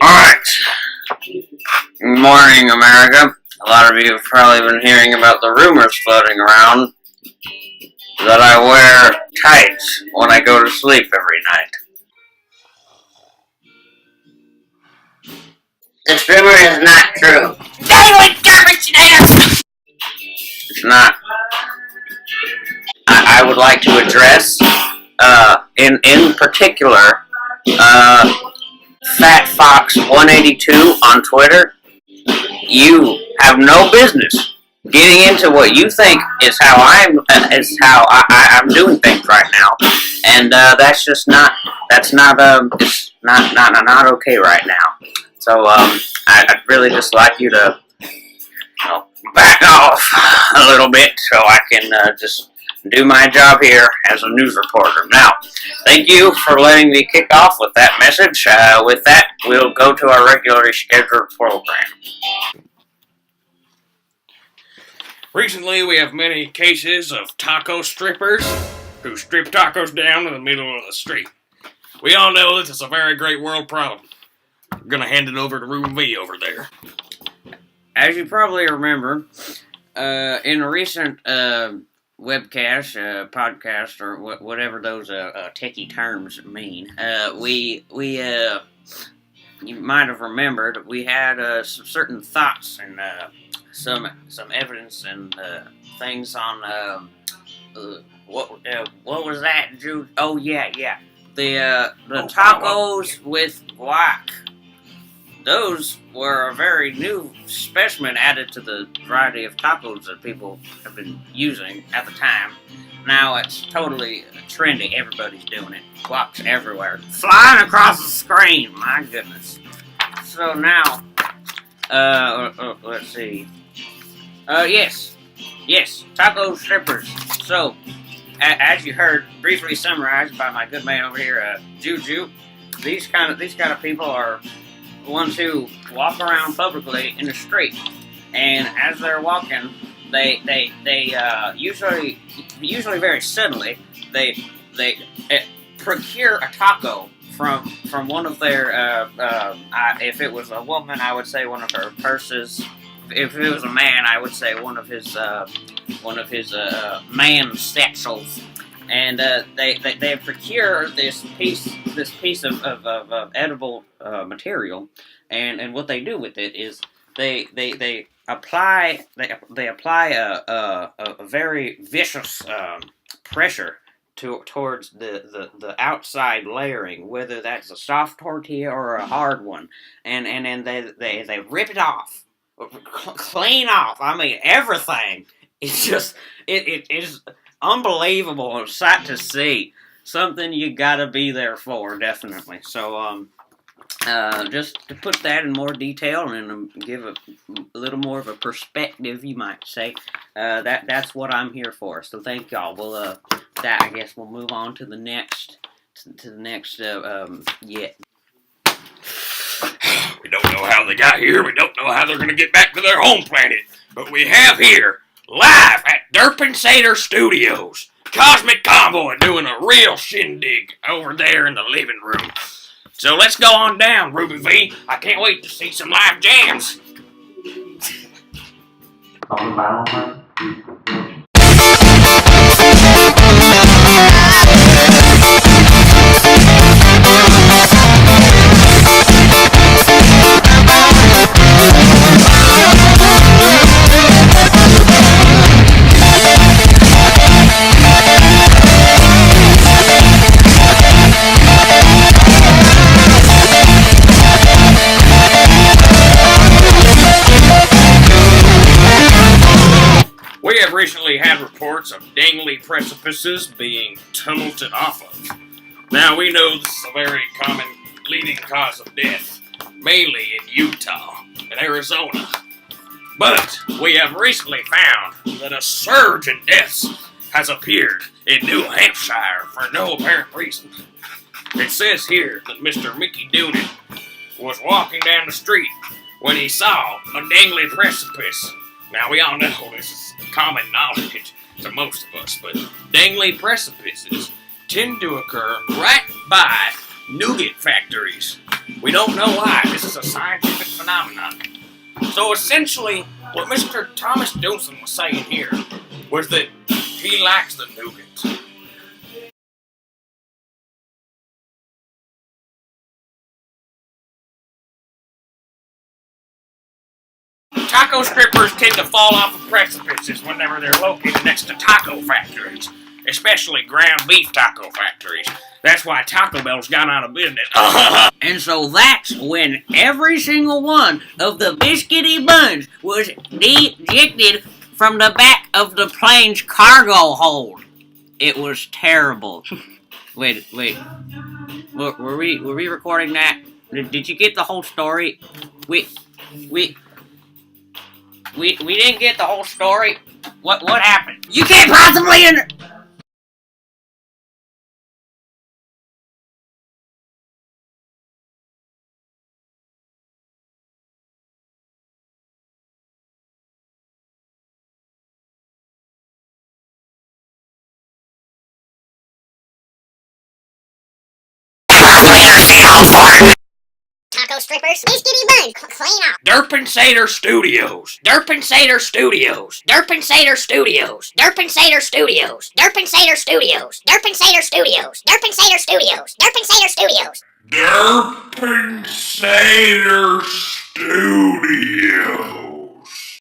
Alright. Morning, America. A lot of you have probably been hearing about the rumors floating around that I wear tights when I go to sleep every night. This rumor is not true. It's not. I would like to address, in particular, Fat Fox 182 on Twitter. You have no business getting into what you think is how I'm doing things right now, and that's just not it's not okay right now. So I'd really just like you to back off a little bit so I can just do my job here as a news reporter. Now, thank you for letting me kick off with that message. With that, we'll go to our regularly scheduled program. Recently, we have many cases of taco strippers who strip tacos down in the middle of the street. We all know this is a very great world problem. I'm gonna hand it over to Ruben V over there. As you probably remember, in a recent webcast, podcast, or whatever those techie terms mean, you might have remembered we had some certain thoughts and some evidence and things on what was that, Jude? Oh yeah, the tacos with guac. Those were a very new specimen added to the variety of tacos that people have been using at the time. Now it's totally trendy. Everybody's doing it. Guac's everywhere. Flying across the screen. My goodness. So now, let's see. Yes, taco strippers. So, as you heard, briefly summarized by my good man over here, Juju, these kind of people are ones who walk around publicly in the street, and as they're walking, they usually very suddenly they procure a taco from one of their if it was a woman, I would say one of her purses. If it was a man, I would say one of his man satchels. And they procure this piece of edible material, and what they do with it is they apply a very vicious pressure towards the outside layering, whether that's a soft tortilla or a hard one, and then they rip it off, clean off. I mean, everything. It's just it is unbelievable sight to see. Something you gotta be there for, definitely. So, just to put that in more detail and give a little more of a perspective, you might say, that's what I'm here for. So thank y'all. Well, I guess we'll move on to the next, yeah. We don't know how they got here. We don't know how they're gonna get back to their home planet. But we have here, live at Derpensator Studios, Cosmic Convoy doing a real shindig over there in the living room. So let's go on down, Ruby V. I can't wait to see some live jams. We have recently had reports of dangly precipices being tumulted off of. Now, we know this is a very common leading cause of death, mainly in Utah and Arizona. But we have recently found that a surge in deaths has appeared in New Hampshire for no apparent reason. It says here that Mr. Mickey Doonan was walking down the street when he saw a dangly precipice. Now, we all know this is common knowledge to most of us, but dangly precipices tend to occur right by nougat factories. We don't know why. This is a scientific phenomenon. So essentially, what Mr. Thomas Johnson was saying here was that he likes the nougat. Taco strippers tend to fall off of precipices whenever they're located next to taco factories, especially ground beef taco factories. That's why Taco Bell's gone out of business. And so that's when every single one of the biscuity buns was ejected from the back of the plane's cargo hold. It was terrible. Wait. Were we recording that? Did you get the whole story? We didn't get the whole story. What happened? You can't possibly Taco strippers, biscuity buns, clean up. Derpensator Studios. Derpensator Studios. Derpensator Studios. Derpensator Studios. Derpensator Studios. Derpensator Studios. Derpensator Studios. Derpensator Studios. Derpensator Studios.